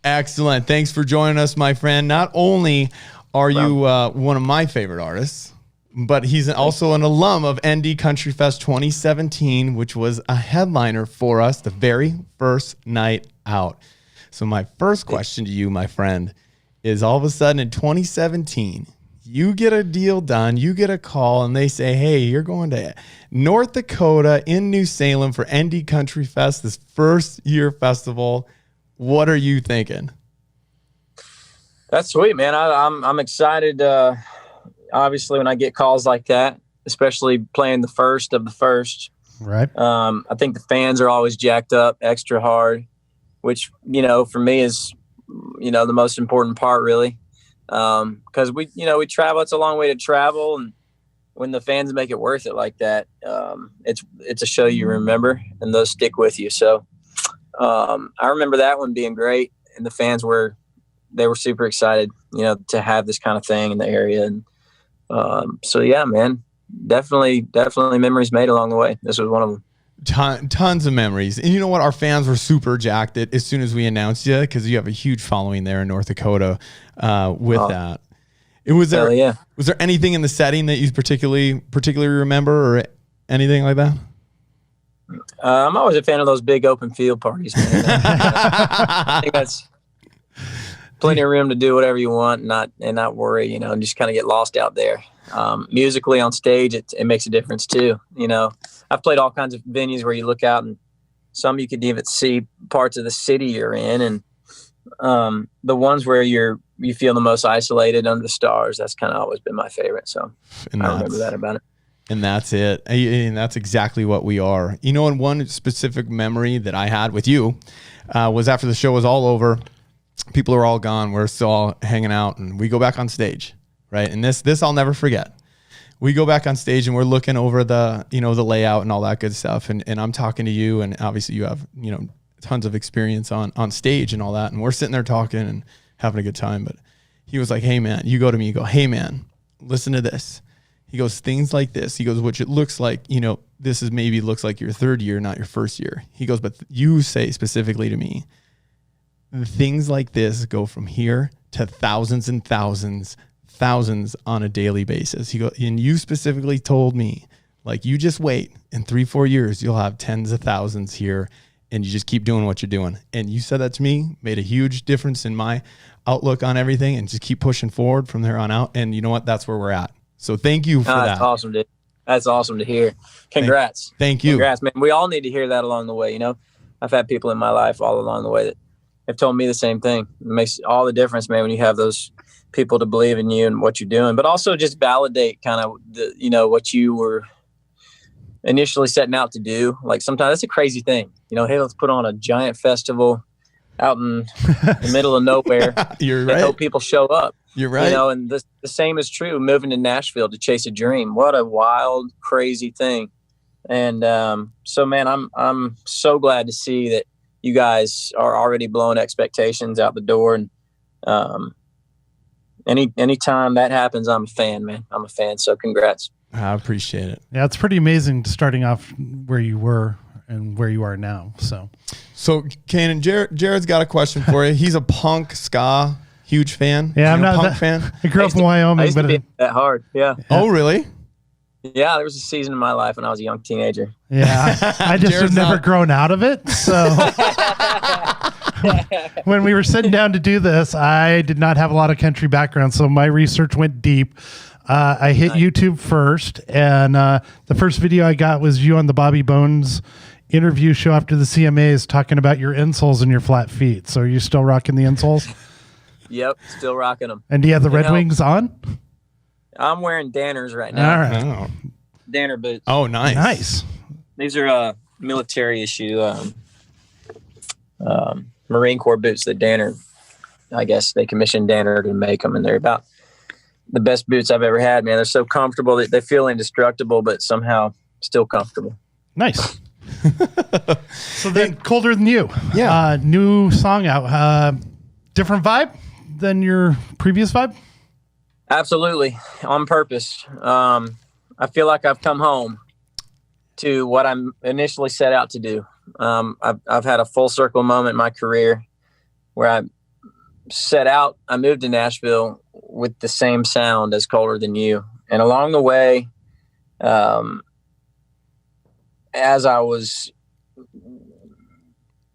Excellent. Thanks for joining us, my friend. Not only are you one of my favorite artists, but he's also an alum of ND Country Fest 2017, which was a headliner for us the very first night out. So my first question to you, my friend, is all of a sudden in 2017, you get a deal done, you get a call, and they say, hey, you're going to North Dakota in New Salem for ND Country Fest, this first year festival. What are you thinking? That's sweet, man. I'm excited. Obviously, when I get calls like that, especially playing the first of the first, right? I think the fans are always jacked up extra hard, which, for me is, the most important part, really. Because we travel. It's a long way to travel, and when the fans make it worth it like that, it's a show you remember, and those stick with you. So. I remember that one being great, and the fans were super excited, to have this kind of thing in the area. And so yeah, man, definitely memories made along the way. This was one of them. Tons of memories. And you know what? Our fans were super jacked as soon as we announced you, because you have a huge following there in North Dakota that. Was there anything in the setting that you particularly remember, or anything like that? I'm always a fan of those big open field parties, man. I think that's plenty of room to do whatever you want and not worry, and just kind of get lost out there. Musically on stage, it makes a difference too. I've played all kinds of venues where you look out and some you could even see parts of the city you're in, and the ones where you feel the most isolated under the stars, that's kind of always been my favorite. So I remember that about it. And that's it. And that's exactly what we are. And one specific memory that I had with you was after the show was all over, people are all gone. We're still all hanging out, and we go back on stage, right? And this I'll never forget. We go back on stage and we're looking over the layout and all that good stuff. And I'm talking to you, and obviously you have, tons of experience on stage and all that. And we're sitting there talking and having a good time. But he was like, hey man, you go to me, you go, hey man, listen to this. He goes, things like this. He goes, which it looks like, this is maybe looks like your third year, not your first year. He goes, but you say specifically to me, things like this go from here to thousands and thousands on a daily basis. He goes, and you specifically told me, like, you just wait, in 3-4 years, you'll have tens of thousands here, and you just keep doing what you're doing. And you said that to me, made a huge difference in my outlook on everything, and just keep pushing forward from there on out. And you know what? That's where we're at. So thank you for that. That's awesome, dude. That's awesome to hear. Congrats. Thank you. Congrats, man. We all need to hear that along the way. I've had people in my life all along the way that have told me the same thing. It makes all the difference, man, when you have those people to believe in you and what you're doing, but also just validate kind of what you were initially setting out to do. Like, sometimes that's a crazy thing. Hey, let's put on a giant festival out in the middle of nowhere. You're right. And hope people show up. You're right. And the same is true moving to Nashville to chase a dream. What a wild, crazy thing. And so, man, I'm so glad to see that you guys are already blowing expectations out the door. And anytime that happens, I'm a fan, man. I'm a fan. So congrats. I appreciate it. Yeah, it's pretty amazing starting off where you were and where you are now. So Canaan, Jared's got a question for you. He's a punk ska huge fan. Yeah, I'm not a punk fan. I grew up in Wyoming, I used to be that hard. Yeah. Oh, really? Yeah, there was a season in my life when I was a young teenager. Yeah, I just have never grown out of it. So when we were sitting down to do this, I did not have a lot of country background, so my research went deep. I hit YouTube first, and the first video I got was you on the Bobby Bones interview show after the CMAs talking about your insoles and your flat feet. So are you still rocking the insoles? Yep, still rocking them. And do you have the Red Wings on? I'm wearing Danners right now. All right. Oh. Danner boots. Oh, nice. Nice. These are military issue Marine Corps boots that Danner, I guess they commissioned Danner to make them, and they're about the best boots I've ever had, man. They're so comfortable. They feel indestructible, but somehow still comfortable. Nice. So then, Colder Than You. Yeah. New song out. Different vibe? than your previous vibe? Absolutely, on purpose. I feel like I've come home to what I initially set out to do. I've had a full circle moment in my career where I moved to Nashville with the same sound as Colder Than You. And along the way, as I was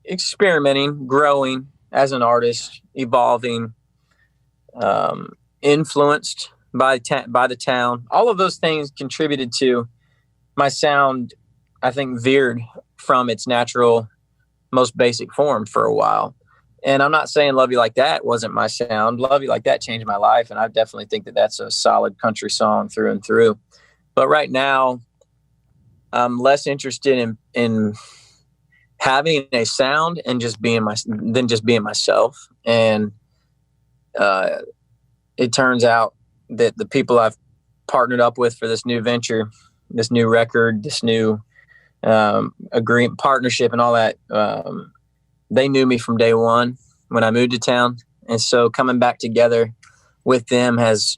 experimenting, growing as an artist, evolving, influenced by the town, all of those things contributed to my sound, I think, veered from its natural, most basic form for a while. And I'm not saying Love You Like That wasn't my sound. Love You Like That changed my life. And I definitely think that that's a solid country song through and through. But right now, I'm less interested in having a sound and just being myself. And it turns out that the people I've partnered up with for this new venture, this new record, this new agreement, partnership, and all that, they knew me from day one when I moved to town. And so coming back together with them has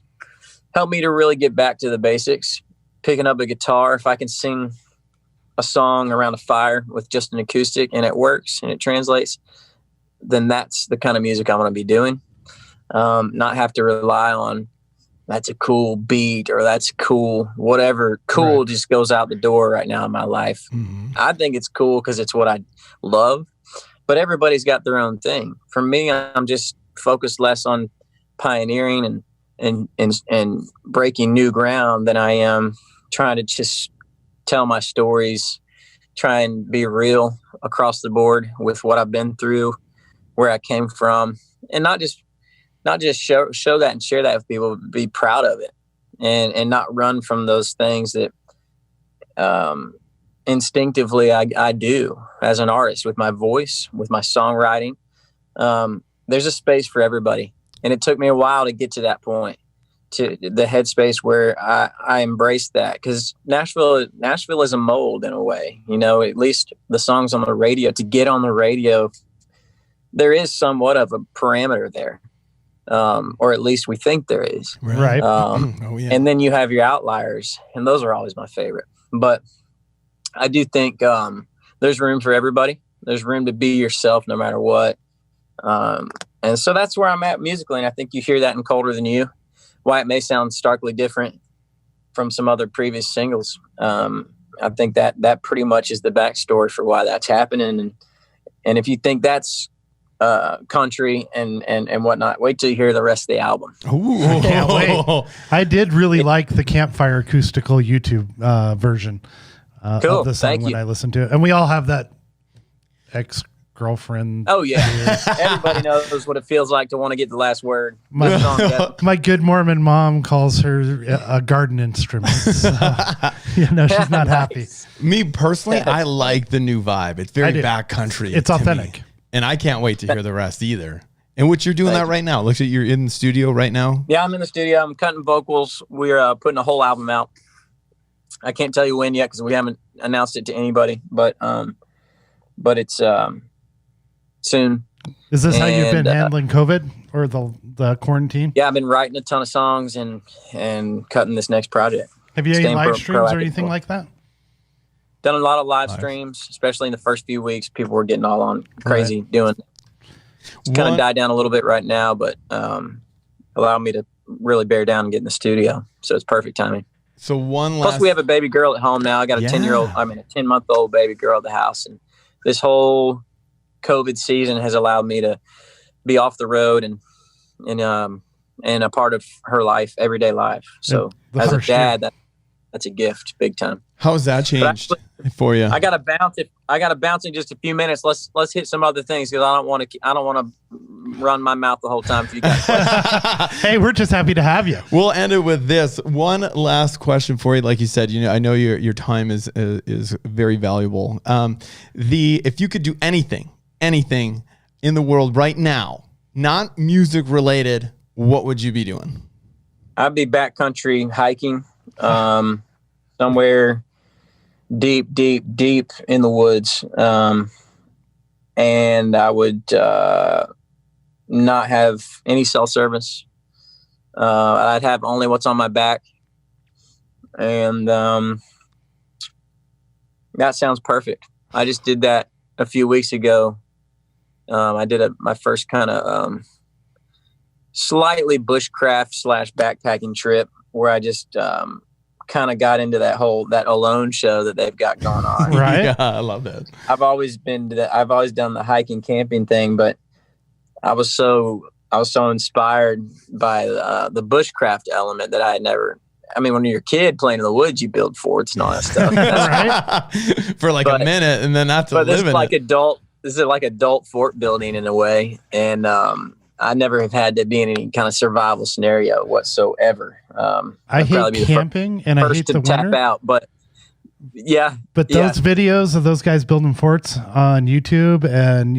helped me to really get back to the basics. Picking up a guitar, if I can sing a song around a fire with just an acoustic and it works and it translates, then that's the kind of music I want to be doing. Not have to rely on that's a cool beat or that's cool, whatever. Cool right. Just goes out the door right now in my life. Mm-hmm. I think it's cool because it's what I love, but everybody's got their own thing. For me, I'm just focused less on pioneering and breaking new ground than I am trying to just tell my stories, try and be real across the board with what I've been through, where I came from, and not just show that and share that with people, but be proud of it and not run from those things that instinctively I do as an artist with my voice, with my songwriting. There's a space for everybody. And it took me a while to get to that point, to the headspace where I embraced that, because Nashville is a mold in a way, at least the songs on the radio. To get on the radio, there is somewhat of a parameter there, or at least we think there is. Right. Oh, yeah. And then you have your outliers, and those are always my favorite. But I do think there's room for everybody. There's room to be yourself no matter what. And so that's where I'm at musically, and I think you hear that in Colder Than You. Why it may sound starkly different from some other previous singles. I think that pretty much is the backstory for why that's happening. And if you think that's country and whatnot, wait till you hear the rest of the album. Ooh, I can't wait. I did really like the Campfire acoustical YouTube version cool. of the song when I listened to it. And we all have that ex-girlfriend. Oh, yeah. Everybody knows what it feels like to want to get the last word. My good Mormon mom calls her a garden instrument. So, she's not nice. happy. Me personally, I like the new vibe. It's very backcountry. It's authentic. Me. And I can't wait to hear the rest either. And what you're doing right now. Looks like you're in the studio right now. Yeah, I'm in the studio. I'm cutting vocals. We're putting a whole album out. I can't tell you when yet because we haven't announced it to anybody, but it's soon. Is this how you've been handling COVID or the quarantine? Yeah, I've been writing a ton of songs and cutting this next project. Have you any live streams or anything like that? Done a lot of live streams, especially in the first few weeks. People were getting all on crazy doing it. It's kind of died down a little bit right now, but allowed me to really bear down and get in the studio. So it's perfect timing. So Plus we have a baby girl at home now. I got a 10-month-old baby girl at the house. And this whole COVID season has allowed me to be off the road and a part of her life, everyday life. So as a dad, that's a gift, big time. How has that changed for you? I got to bounce in just a few minutes. Let's hit some other things because I don't want to run my mouth the whole time for you guys. Hey, we're just happy to have you. We'll end it with this one last question for you. Like you said, I know your time is very valuable. If you could do anything in the world right now, not music related, what would you be doing? I'd be backcountry hiking, somewhere deep in the woods. And I would not have any cell service. I'd have only what's on my back. And that sounds perfect. I just did that a few weeks ago. I did my first kind of slightly bushcraft / backpacking trip where I just kind of got into that alone show that they've got going on. Right. Yeah, I love that. I've always done the hiking camping thing, but I was so inspired by the bushcraft element that I had never. I mean, when you're a kid playing in the woods, you build forts and all that stuff. Right. For like a minute, and then not to live in it. This is like adult fort building in a way, and I never have had to be in any kind of survival scenario whatsoever. I hate camping, and I hate the winter. Tap out, but yeah. But those videos of those guys building forts on YouTube and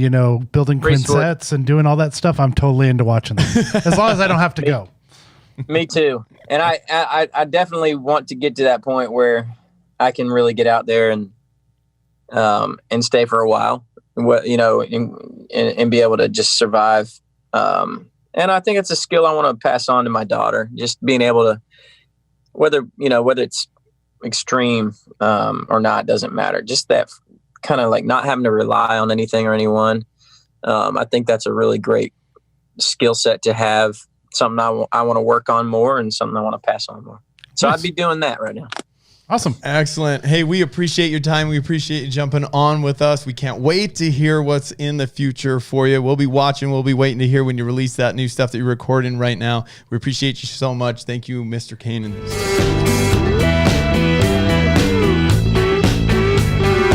building quincettes and doing all that stuff, I'm totally into watching them. As long as I don't have to go. Me too. And I definitely want to get to that point where I can really get out there and stay for a while, and be able to just survive. And I think it's a skill I want to pass on to my daughter, just being able to, whether it's extreme or not, doesn't matter. Just that kind of like not having to rely on anything or anyone. I think that's a really great skill set to have. Something I want to work on more, and something I want to pass on more. So I'd be doing that right now. Awesome. Excellent. Hey, we appreciate your time. We appreciate you jumping on with us. We can't wait to hear what's in the future for you. We'll be watching. We'll be waiting to hear when you release that new stuff that you're recording right now. We appreciate you so much. Thank you, Mr. Canaan.